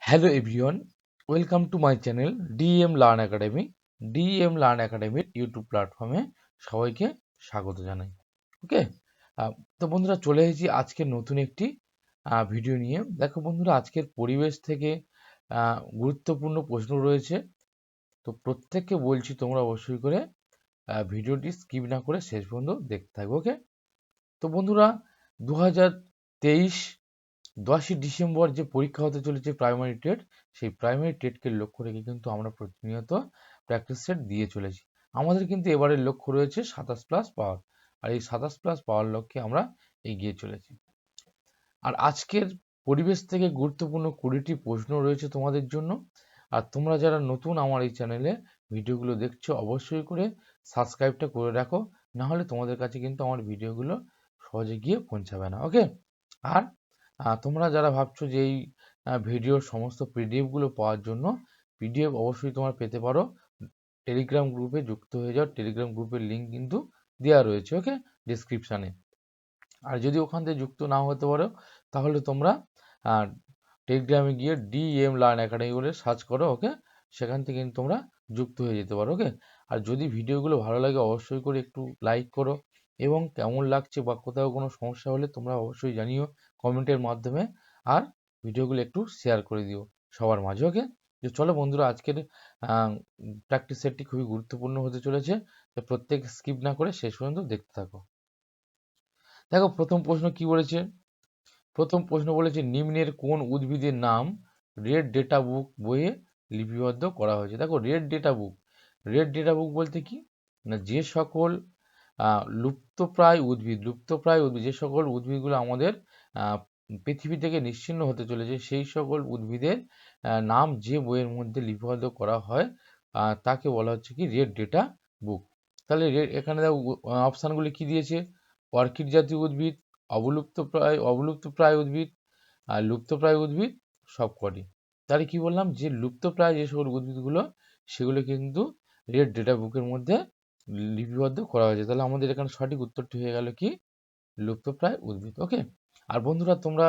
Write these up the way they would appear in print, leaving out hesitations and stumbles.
Hello everyone, welcome to my channel DM learn academy. DM learn একাডেমির YouTube প্ল্যাটফর্মে সবাইকে স্বাগত জানাই। ওকে, তো বন্ধুরা চলে এসেছি আজকের নতুন একটি ভিডিও নিয়ে। দেখো বন্ধুরা, আজকের পরিবেশ থেকে গুরুত্বপূর্ণ প্রশ্ন রয়েছে। তো প্রত্যেককে বলছি তোমরা অবশ্যই করে ভিডিওটি স্কিপ না করে শেষ পর্যন্ত দেখতে থাকবে। ওকে, তো বন্ধুরা 2023 10ই ডিসেম্বর যে পরীক্ষা হতে চলেছে প্রাইমারি টেট, সেই প্রাইমারি টেটকে লক্ষ্য রেখে কিন্তু আমরা প্রতিনিয়ত প্র্যাকটিস সেট দিয়ে চলেছি। আমাদের কিন্তু এবারের লক্ষ্য রয়েছে 27+ পাওয়ার, আর এই 27+ পাওয়ার লক্ষ্যে আমরা এগিয়ে চলেছি। আর আজকের পরিবেশ থেকে গুরুত্বপূর্ণ 20টি প্রশ্ন রয়েছে তোমাদের জন্য। আর তোমরা যারা নতুন আমার এই চ্যানেলে ভিডিওগুলো দেখছো, অবশ্যই করে সাবস্ক্রাইবটা করে রাখো, না হলে তোমাদের কাছে কিন্তু আমার ভিডিওগুলো সহজে গিয়ে পৌঁছাবে না। ওকে, আর তোমরা যারা ভাবছো যে এই ভিডিওর সমস্ত পিডিএফগুলো পাওয়ার জন্য, পিডিএফ অবশ্যই তোমরা পেতে পারো। টেলিগ্রাম গ্রুপে যুক্ত হয়ে যাও, টেলিগ্রাম গ্রুপের লিঙ্ক কিন্তু দেওয়া রয়েছে ওকে ডিসক্রিপশানে। আর যদি ওখান থেকে যুক্ত নাও হতে পারো, তাহলে তোমরা টেলিগ্রামে গিয়ে ডিএম লার্ন একাডেমি বলে সার্চ করো। ওকে, সেখান থেকে কিন্তু তোমরা যুক্ত হয়ে যেতে পারো। ওকে, আর যদি ভিডিওগুলো ভালো লাগে অবশ্যই করে একটু লাইক করো, এবং কেমন লাগছে বা কোথাও কোনো সমস্যা হলে তোমরা অবশ্যই জানিও কমেন্টের মাধ্যমে। আর ভিডিওগুলো একটু শেয়ার করে দিও সবার মাঝে। ওকে, তো চলো বন্ধুরা, আজকের প্র্যাকটিস সেটটি খুবই গুরুত্বপূর্ণ হতে চলেছে, তো প্রত্যেক স্কিপ না করে শেষ পর্যন্ত দেখতে থাকো। দেখো প্রথম প্রশ্ন কি বলেছে। প্রথম প্রশ্ন বলেছে, নিম্নের কোন উদ্ভিদের নাম রেড ডেটা বুক বইয়ে লিপিবদ্ধ করা হয়েছে। দেখো রেড ডেটা বুক বলতে কি না, যে সকল লুপ্তপ্রায় উদ্ভিদ যে সকল উদ্ভিদগুলো আমাদের পৃথিবী থেকে নিশ্চিহ্ন হতে চলেছে, সেই সকল উদ্ভিদের নাম যে বইয়ের মধ্যে লিপিবদ্ধ করা হয় তাকে বলা হচ্ছে কি রেড ডেটা বুক। তাহলে এখানে দেখো অপশানগুলি কি দিয়েছে। অর্কিড জাতীয় উদ্ভিদ, অবলুপ্তপ্রায় উদ্ভিদ, আর লুপ্তপ্রায় উদ্ভিদ সবকটি। তাহলে কি বললাম, যে লুপ্তপ্রায় যে সকল উদ্ভিদগুলো, সেগুলো কিন্তু রেড ডেটা বুকের মধ্যে লিপিবদ্ধ করা হয়েছে। তাহলে আমাদের এখানে সঠিক উত্তরটি হয়ে গেল কি লুপ্তপ্রায় উদ্ভিদ। ওকে, আর বন্ধুরা তোমরা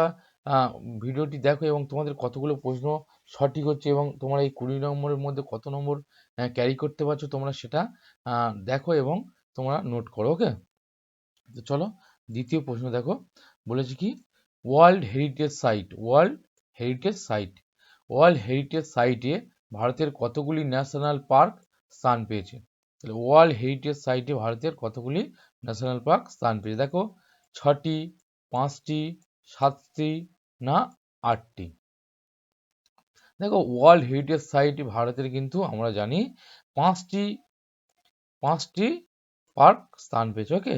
ভিডিওটি দেখো এবং তোমাদের কতগুলো প্রশ্ন সঠিক হচ্ছে এবং তোমরা এই 20 নম্বরের মধ্যে কত নম্বর ক্যারি করতে পারছো তোমরা সেটা দেখো এবং তোমরা নোট করো। ওকে, তো চলো দ্বিতীয় প্রশ্ন দেখো। বলেছে কি ওয়ার্ল্ড হেরিটেজ সাইটে ভারতের কতগুলি ন্যাশনাল পার্ক স্থান পেয়েছে। তাহলে ওয়ার্ল্ড হেরিটেজ সাইটে ভারতের কতগুলি ন্যাশনাল পার্ক স্থান পেয়েছে। দেখো 6টি, 5টি, 7টি না 8টি। দেখো ওয়ার্ল্ড হেরিটেজ সাইটে ভারতের কিন্তু আমরা জানি পাঁচটি পার্ক স্থান পেয়েছে। ওকে,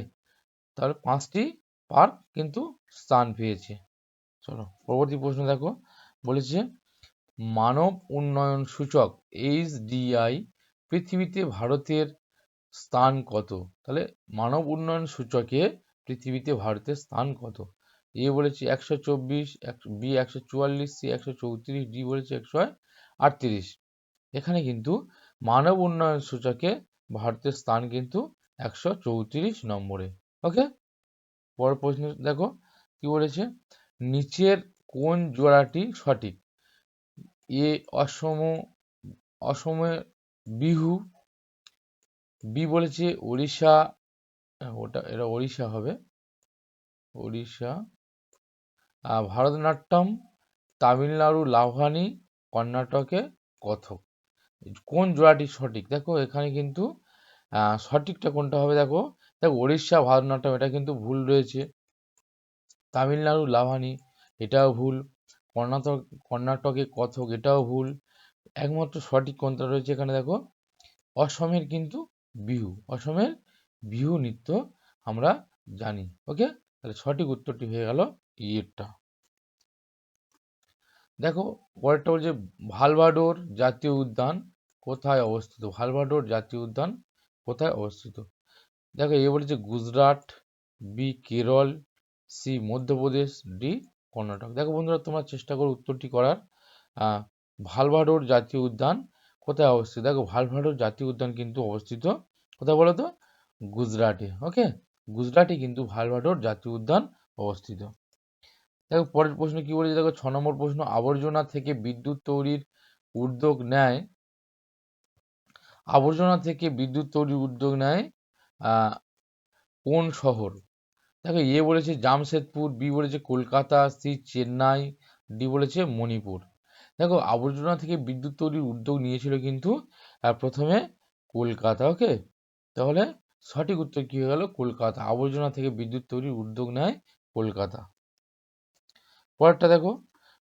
তাহলে 5টি পার্ক কিন্তু স্থান পেয়েছে। চলো পরবর্তী প্রশ্ন দেখো। বলেছে মানব উন্নয়ন সূচক HDI পৃথিবীতে ভারতের স্থান কত। তাহলে মানব উন্নয়ন সূচকে পৃথিবীতে ভারতের স্থান কত। এ বলেছে 124, বি 144, সি 134, ডি বলেছে 138। এখানে কিন্তু মানব উন্নয়ন সূচকে ভারতের স্থান কিন্তু 134 নম্বরে। ওকে, পরের প্রশ্ন দেখো কি বলেছে, নিচের কোন জোড়াটি সঠিক। এ অসমে বিহু, বি বলেছে ওড়িশা, এটা ওড়িশা হবে, ওড়িশা, ভারতনাট্যম, তামিলনাড়ু লাভানি, কর্ণাটকে কথক। কোন জোড়াটি সঠিক। দেখো এখানে কিন্তু সঠিকটা কোনটা হবে। দেখো দেখো ওড়িশা ভারতনাট্যম এটা কিন্তু ভুল রয়েছে, তামিলনাড়ু লাভানি এটাও ভুল, কর্ণাটকে কথক এটাও ভুল। একমাত্র সঠিক কোনটা রয়েছে এখানে দেখো, অসমের কিন্তু অসমের বিহু নৃত্য আমরা জানি। ওকে, তাহলে সঠিক উত্তরটি হয়ে গেল ইয়েরটা। দেখো পরেরটা বলছে ভালভাডোর জাতীয় উদ্যান কোথায় অবস্থিত। ভালভাডোর জাতীয় উদ্যান কোথায় অবস্থিত। দেখো এ বলেছে Gujarat, B Kerala, C Madhya Pradesh, D Karnataka. দেখো বন্ধুরা তোমরা চেষ্টা করো উত্তরটি করার। ভালভাডোর জাতীয় উদ্যান কোথায় অবস্থিত। দেখো ভালভাডোর জাতীয় উদ্যান কিন্তু অবস্থিত কোথায় বলো তো, গুজরাটে। ওকে, গুজরাটে কিন্তু ভালভাডোর জাতীয় উদ্যান অবস্থিত। দেখো পরের প্রশ্ন কি বলেছে, দেখো 6 নম্বর প্রশ্ন, আবর্জনা থেকে বিদ্যুৎ তৈরির উদ্যোগ নেয় কোন শহর? দেখো এ বলেছে জামশেদপুর, বি বলেছে কলকাতা, সি চেন্নাই, ডি বলেছে মণিপুর। দেখো আবর্জনা থেকে বিদ্যুৎ তৈরির উদ্যোগ নিয়েছিল কিন্তু প্রথমে কলকাতা। ওকে, তাহলে সঠিক উত্তর কি হয়ে গেল? কলকাতা। আবর্জনা থেকে বিদ্যুৎ তৈরির উদ্যোগ নেয় কলকাতা। পরেরটা দেখো,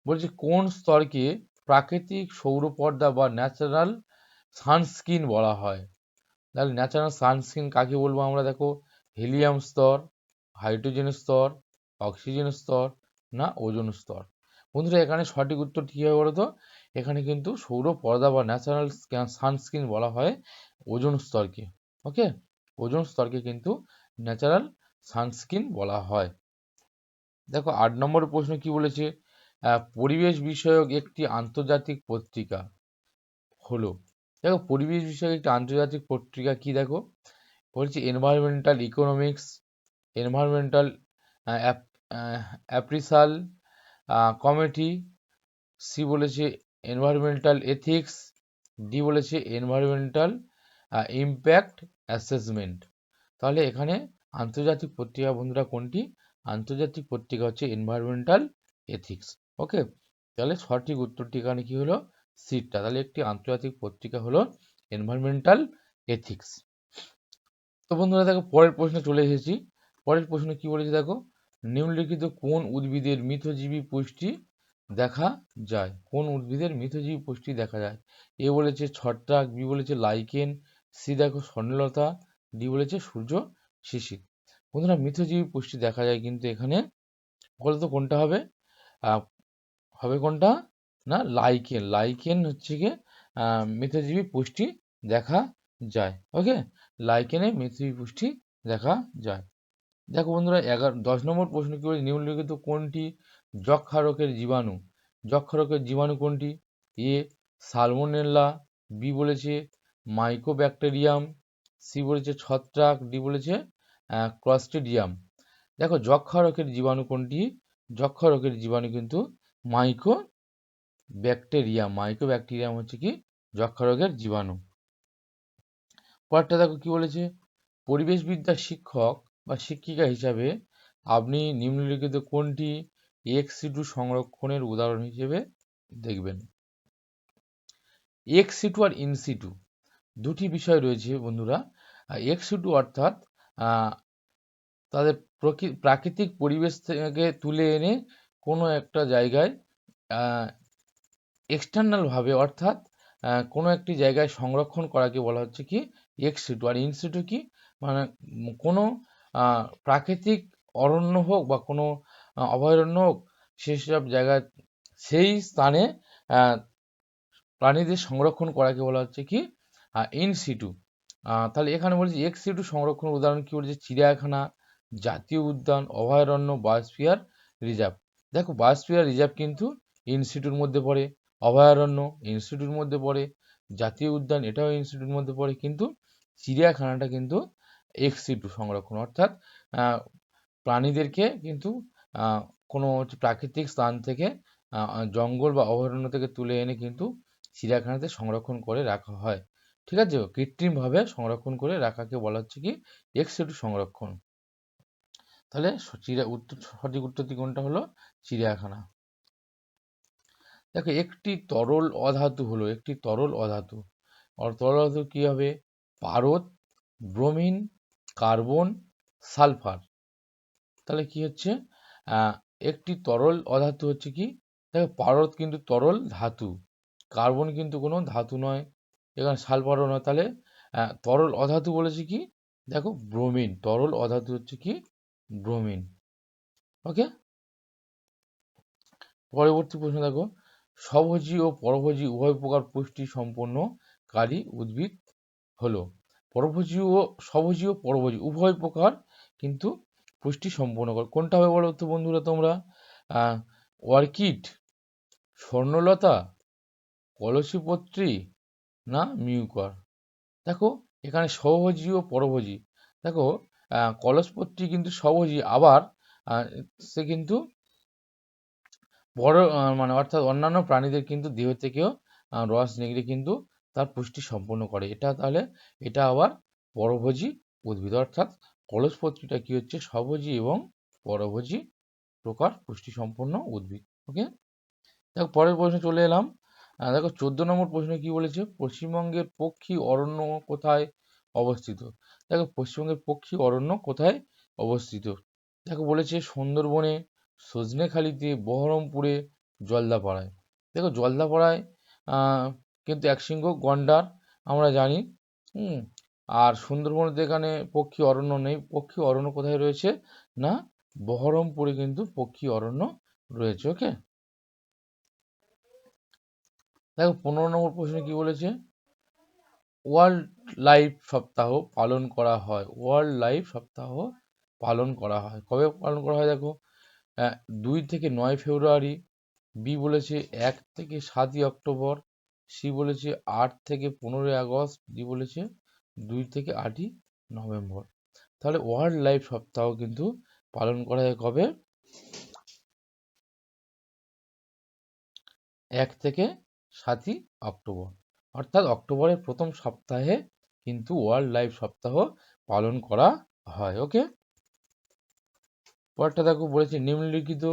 বলছে কোন স্তরকে প্রাকৃতিক সৌরপর্দা বা ন্যাচারাল সানস্ক্রিন বলা হয়? তাহলে ন্যাচারাল সানস্ক্রিন কাকে বলবো আমরা? দেখো হিলিয়াম স্তর, হাইড্রোজেন স্তর, অক্সিজেন স্তর, না ওজোন স্তর। বন্ধুরা এখানে সঠিক উত্তর কী হবে বলো তো? এখানে কিন্তু সৌর পর্দা বা ন্যাচারাল সানস্ক্রিন বলা হয় ওজোন স্তরকে। ওকে, ওজোন স্তরকে কিন্তু ন্যাচারাল সানস্ক্রিন বলা হয়। দেখো 8 নম্বর প্রশ্ন কি বলেছে, পরিবেশ বিষয়ক একটি আন্তর্জাতিক পত্রিকা হলো। দেখো পরিবেশ বিষয়ক একটি আন্তর্জাতিক পত্রিকা কি? দেখো বলছি environmental economics, environmental appraisal committee, C বলেছে এনভায়রনমেন্টাল এথিক্স, ডি বলেছে এনভায়রনমেন্টাল ইম্প্যাক্ট অ্যাসেসমেন্ট। তাহলে এখানে আন্তর্জাতিক পত্রিকা বন্ধুরা কোনটি? আন্তর্জাতিক পত্রিকা হচ্ছে এনভায়রনমেন্টাল এথিক্স। ওকে, তাহলে সঠিক উত্তরটি এখানে কি হলো? সিটটা। তাহলে একটি আন্তর্জাতিক পত্রিকা হলো এনভায়রনমেন্টাল এথিক্স। তো বন্ধুরা দেখো পরের প্রশ্নে চলে এসেছি। পরের প্রশ্ন কি বলেছে দেখো, নিম্নলিখিত কোন উদ্ভিদের মিথজীবী পুষ্টি দেখা যায়? কোন উদ্ভিদের মিথজীবী পুষ্টি দেখা যায়? এ বলেছে ছত্রাক, বি বলেছে লাইকেন, সি দেখো স্বর্ণলতা, ডি বলেছে সূর্য শিশির। বন্ধুরা মিথজীবী পুষ্টি দেখা যায় কিন্তু এখানে বলতো কোনটা হবে? হবে কোনটা? না লাইকেন। লাইকেন হচ্ছে গিয়ে মিথজীবী পুষ্টি দেখা যায়। ওকে, লাইকেনে মিথজীবী পুষ্টি দেখা যায়। দেখো বন্ধুরা 10 নম্বর প্রশ্ন কি বলে, নিম্নলিখিত কোনটি যক্ষারকের জীবাণু? যক্ষারকের জীবাণু কোনটি? এ সালমোনেল্লা, বি বলেছে মাইকোব্যাকটেরিয়াম, সি বলেছে ছত্রাক, ডি বলেছে ক্লস্ট্রিডিয়াম। দেখো যক্ষারকের জীবাণু কোনটি? যক্ষারকের জীবাণু কিন্তু মাইকোব্যাকটেরিয়াম। মাইকোব্যাকটেরিয়াম হচ্ছে কি যক্ষারোগের জীবাণু। পরেরটা দেখো কি বলেছে, পরিবেশবিদ্যার শিক্ষক বা শিক্ষিকা হিসাবে আপনি নিম্নলিখিত কোনটি এক্স-সিটু সংরক্ষণের উদাহরণ হিসেবে দেখবেন? এক্স-সিটু আর ইন-সিটু দুটি বিষয় রয়েছে বন্ধুরা। এক্স-সিটু অর্থাৎ তাদের প্রাকৃতিক পরিবেশ থেকে তুলে এনে কোনো একটা জায়গায় এক্সটার্নালভাবে অর্থাৎ কোনো একটি জায়গায় সংরক্ষণ করাকে বলা হচ্ছে কি এক্স-সিটু। আর ইন-সিটু কি? মানে কোনো প্রাকৃতিক অরণ্য হোক বা কোনো অভয়ারণ্য হোক, সেসব জায়গায় সেই স্থানে প্রাণীদের সংরক্ষণ করাকে বলা হচ্ছে কি ইন-সিটু। তাহলে এখানে বলছি এক্স-সিটু সংরক্ষণের উদাহরণ কি বলেছে? চিড়িয়াখানা, জাতীয় উদ্যান, অভয়ারণ্য, বায়োস্ফিয়ার রিজার্ভ। দেখো বায়োস্ফিয়ার রিজার্ভ কিন্তু ইন-সিটুর মধ্যে পড়ে, অভয়ারণ্য ইনস্টিটিউটের মধ্যে পড়ে, জাতীয় উদ্যান এটাও ইনস্টিটিউটের মধ্যে পড়ে, কিন্তু চিড়িয়াখানাটা কিন্তু এক্স-সিটু সংরক্ষণ, অর্থাৎ প্রাণীদেরকে কিন্তু কোনো প্রাকৃতিক স্থান থেকে জঙ্গল বা অভয়ারণ্য থেকে তুলে এনে কিন্তু চিড়িয়াখানাতে সংরক্ষণ করে রাখা হয়। ঠিক আছে, কৃত্রিমভাবে সংরক্ষণ করে রাখাকে বলা হচ্ছে কি এক্স-সিটু সংরক্ষণ। তাহলে সঠিক উত্তরটি কোনটা হলো? চিড়িয়াখানা। দেখো একটি তরল অধাতু হলো, একটি তরল অধাতু। তরল অধাতু কি হবে? পারদ, ব্রোমিন, কার্বন, সালফার। তাহলে কি হচ্ছে? একটি তরল অধাতু হচ্ছে কি? দেখো পারদ কিন্তু তরল ধাতু, কার্বন কিন্তু কোনো ধাতু নয়, এখানে সালফারও নয়। তাহলে তরল অধাতু বলেছে কি? দেখো ব্রোমিন। তরল অধাতু হচ্ছে কি? ব্রোমিন। ওকে, পরবর্তী প্রশ্ন দেখো, স্বভোজী ও পরভোজী উভয় প্রকার পুষ্টি সম্পন্নকারী উদ্ভিদ হলো। স্বভোজী ও পরভোজী উভয় প্রকার কিন্তু পুষ্টি সম্পন্ন করে। কোনটা হবে বলো তো বন্ধুরা তোমরা? অর্কিড, স্বর্ণলতা, কলসীপত্রী, না মিউকার? দেখো এখানে স্বভোজী ও পরভোজী। দেখো কলসপত্রী কিন্তু স্বভোজী, আবার সে কিন্তু বড় মানে অর্থাৎ অন্যান্য প্রাণীদের কিন্তু দেহ থেকেও রস নিগড়ে কিন্তু তার পুষ্টি সম্পন্ন করে। এটা আবার পরভোজী উদ্ভিদ, অর্থাৎ কলসপত্রীটা কি হচ্ছে স্বভোজী এবং পরভোজী প্রকার পুষ্টি সম্পন্ন উদ্ভিদ। ওকে, দেখো পরের প্রশ্নে চলে এলাম। দেখো 14 নম্বর প্রশ্ন কি বলেছে, পশ্চিমবঙ্গের পক্ষী অরণ্য কোথায় অবস্থিত? দেখো পশ্চিমবঙ্গের পক্ষী অরণ্য কোথায় অবস্থিত? দেখো বলেছে সুন্দরবনে, সজনেখালিতে, বহরমপুরে, জলদাপাড়ায়। দেখো জলদাপাড়ায় কিন্তু একশৃঙ্গ গন্ডার আমরা জানি। হুম, আর সুন্দরবনের এখানে পক্ষী অরণ্য নেই। পক্ষী অরণ্য কোথায় রয়েছে না, বহরমপুরে কিন্তু পক্ষী অরণ্য রয়েছে। ওকে, দেখো 15 নম্বর প্রশ্নে কি বলেছে, ওয়ার্ল্ড লাইফ সপ্তাহ পালন করা হয়। ওয়ার্ল্ড লাইফ সপ্তাহ পালন করা হয় কবে পালন করা হয়? দেখো 2 থেকে 9 ফেব্রুয়ারি, বি বলেছে 1 থেকে 7 অক্টোবর, সি বলেছে 8 থেকে 15 আগস্ট, ডি বলেছে 2 থেকে 8 নভেম্বর। তাহলে ওয়ার্ল্ড লাইফ সপ্তাহ কিন্তু পালন করা হয় কবে? 1 থেকে 7 অক্টোবর, অর্থাৎ অক্টোবরের প্রথম সপ্তাহে কিন্তু ওয়ার্ল্ড লাইফ সপ্তাহ পালন করা হয়। ওকে, পরেরটা দেখো বলেছে নিম্নলিখিত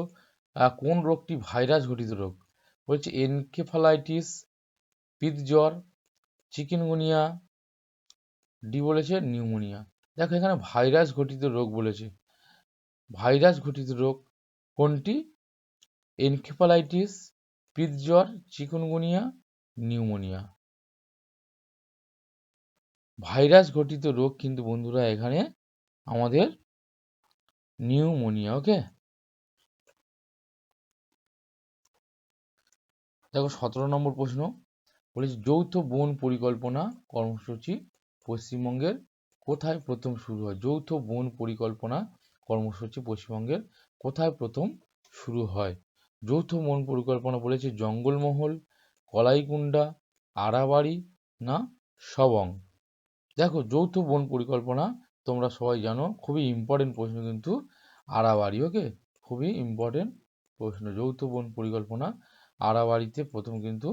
কোন রোগটি ভাইরাস ঘটিত রোগ? বলছে এনকেফালাইটিস, পিতজ্বর, চিকেনগুনিয়া, ডি বলেছে নিউমোনিয়া। দেখো এখানে ভাইরাস ঘটিত রোগ বলেছে। ভাইরাস ঘটিত রোগ কোনটি? এনকেফালাইটিস, পিতজ্বর, চিকুনগুনিয়া, নিউমোনিয়া। ভাইরাস ঘটিত রোগ কিন্তু বন্ধুরা এখানে আমাদের নিউমোনিয়া। ওকে, দেখো 17 নম্বর প্রশ্ন বলেছে যৌথ বন পরিকল্পনা কর্মসূচি পশ্চিমবঙ্গের কোথায় প্রথম শুরু হয়? যৌথ বন পরিকল্পনা কর্মসূচি পশ্চিমবঙ্গের কোথায় প্রথম শুরু হয়? যৌথ বন পরিকল্পনা বলেছে জঙ্গলমহল, কলাইকুণ্ডা, আড়াবাড়ি না সবং। দেখো যৌথ বন পরিকল্পনা তোমরা সবাই জানো, খুবই ইম্পর্টেন্ট প্রশ্ন কিন্তু আড়াবাড়ি। ওকে, খুবই ইম্পর্টেন্ট প্রশ্ন। যৌথ বন পরিকল্পনা আড়াবাড়িতে প্রথম কিন্তু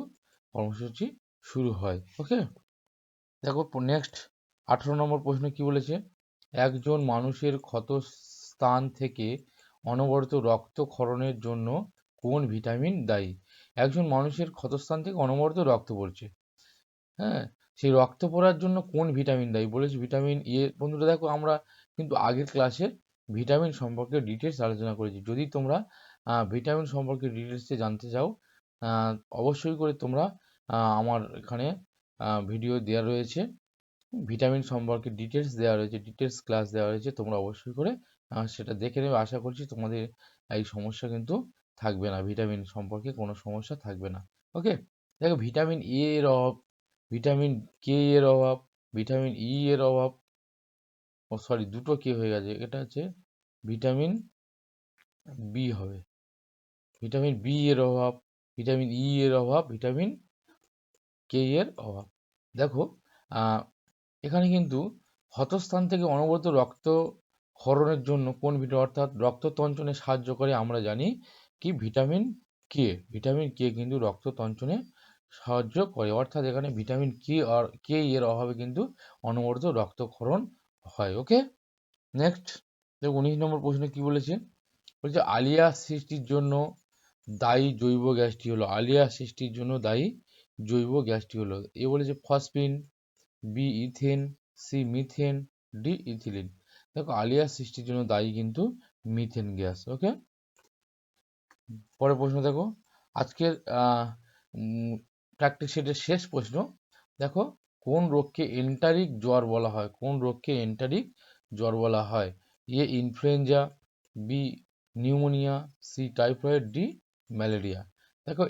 কর্মসূচি শুরু হয়। ওকে, দেখো নেক্সট 18 নম্বর প্রশ্ন কি বলেছে, একজন মানুষের ক্ষতস্থান থেকে অনবরত রক্তক্ষরণের জন্য কোন ভিটামিন দায়ী? একজন মানুষের ক্ষতস্থান থেকে অনবরত রক্ত পড়ছে, হ্যাঁ, সেই রক্ত পড়ার জন্য কোন ভিটামিন দায়ী? বলেছে ভিটামিন এ। বন্ধুরা দেখো আমরা কিন্তু আগের ক্লাসে ভিটামিন সম্পর্কে ডিটেলস আলোচনা করেছি। যদি তোমরা ভিটামিন সম্পর্কে ডিটেলসে জানতে চাও, অবশ্যই করে তোমরা আমার এখানে ভিডিও দেওয়া রয়েছে, ভিটামিন সম্পর্কে ডিটেলস দেওয়া রয়েছে, ডিটেলস ক্লাস দেওয়া রয়েছে, তোমরা অবশ্যই করে সেটা দেখে নেবে। আশা করছি তোমাদের এই সমস্যা কিন্তু থাকবে না, ভিটামিন সম্পর্কে কোনো সমস্যা থাকবে না। ওকে, দেখো ভিটামিন এ এর অভাব, ভিটামিন কে এর অভাব, ভিটামিন ই এর অভাব, ও সরি দুটো কে হয়ে গেছে, এটা হচ্ছে ভিটামিন বি হবে। ভিটামিন বি এর অভাব, ভিটামিন ই এর অভাব, ভিটামিন কে এর অভাব। দেখো এখানে কিন্তু ক্ষতস্থান থেকে অনবরত রক্ত ক্ষরণের জন্য কোন ভিটামিন, অর্থাৎ রক্ত তঞ্চনে সাহায্য করে আমরা জানি কি ভিটামিন কে। ভিটামিন কে কিন্তু রক্ত তঞ্চনে সাহায্য করে, অর্থাৎ এখানে ভিটামিন কে আর কে এর অভাবে কিন্তু অনবরত রক্তক্ষরণ হয়। ওকে, নেক্সট দেখো 19 নম্বর প্রশ্নে কি বলেছে, বলছে আলিয়া সৃষ্টির জন্য দায়ী জৈব গ্যাসটি হলো। আলিয়া সৃষ্টির জন্য দায়ী জৈব গ্যাসটি হলো, এ বলেছে phosphine, B ethane, C methane, D ethylene. দেখো আলিয়া সৃষ্টির জন্য দায়ী কিন্তু মিথেন গ্যাস। ওকে, পরের প্রশ্ন দেখো আজকের প্র্যাকটিস সেটের শেষ প্রশ্ন। দেখো কোন রোগকে এন্টারিক জ্বর বলা হয়? কোন রোগকে এন্টারিক জ্বর বলা হয়? A influenza, B pneumonia, C typhoid, D malaria. দেখো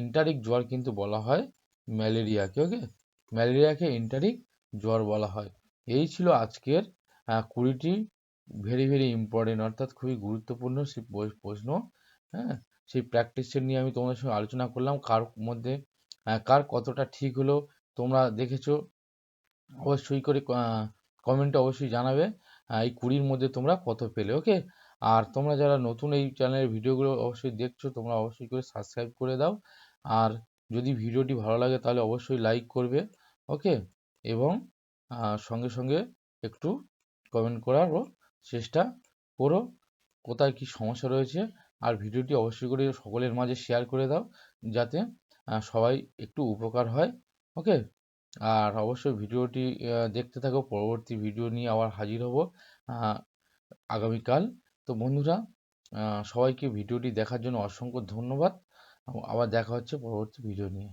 এন্টারিক জ্বর কিন্তু বলা হয় ম্যালেরিয়াকে। ওকে, ম্যালেরিয়াকে এন্টারিক জ্বর বলা হয়। এই ছিল আজকের 20টি ভেরি ভেরি ইম্পর্টেন্ট, অর্থাৎ খুবই গুরুত্বপূর্ণ সেই প্রশ্ন। হ্যাঁ, সেই প্র্যাকটিস সেট নিয়ে আমি তোমাদের সঙ্গে আলোচনা করলাম, কার মধ্যে কার কতটা ঠিক হলো তোমরা দেখেছো অবশ্যই করে কমেন্টে অবশ্যই জানাবে এই 20-র মধ্যে তোমরা কত পেলে। ওকে, আর তোমরা যারা নতুন এই চ্যানেলের ভিডিওগুলো অবশ্যই দেখছো, তোমরা অবশ্যই করে সাবস্ক্রাইব করে দাও। আর যদি ভিডিওটি ভালো লাগে তাহলে অবশ্যই লাইক করবে, ওকে। এবং সঙ্গে সঙ্গে একটু কমেন্ট করারও চেষ্টা করো, কোথায় কি সমস্যা রয়েছে। আর ভিডিওটি অবশ্যই করে সকলের মাঝে শেয়ার করে দাও, যাতে সবাই একটু উপকার হয়, ওকে। আর অবশ্যই ভিডিওটি দেখতে থাকো, পরবর্তী ভিডিও নিয়ে আবার হাজির হব আগামীকাল। তো বন্ধুরা, সবাইকে ভিডিওটি দেখার জন্য অসংখ্য ধন্যবাদ। আবার দেখা হচ্ছে পরবর্তী ভিডিও নিয়ে।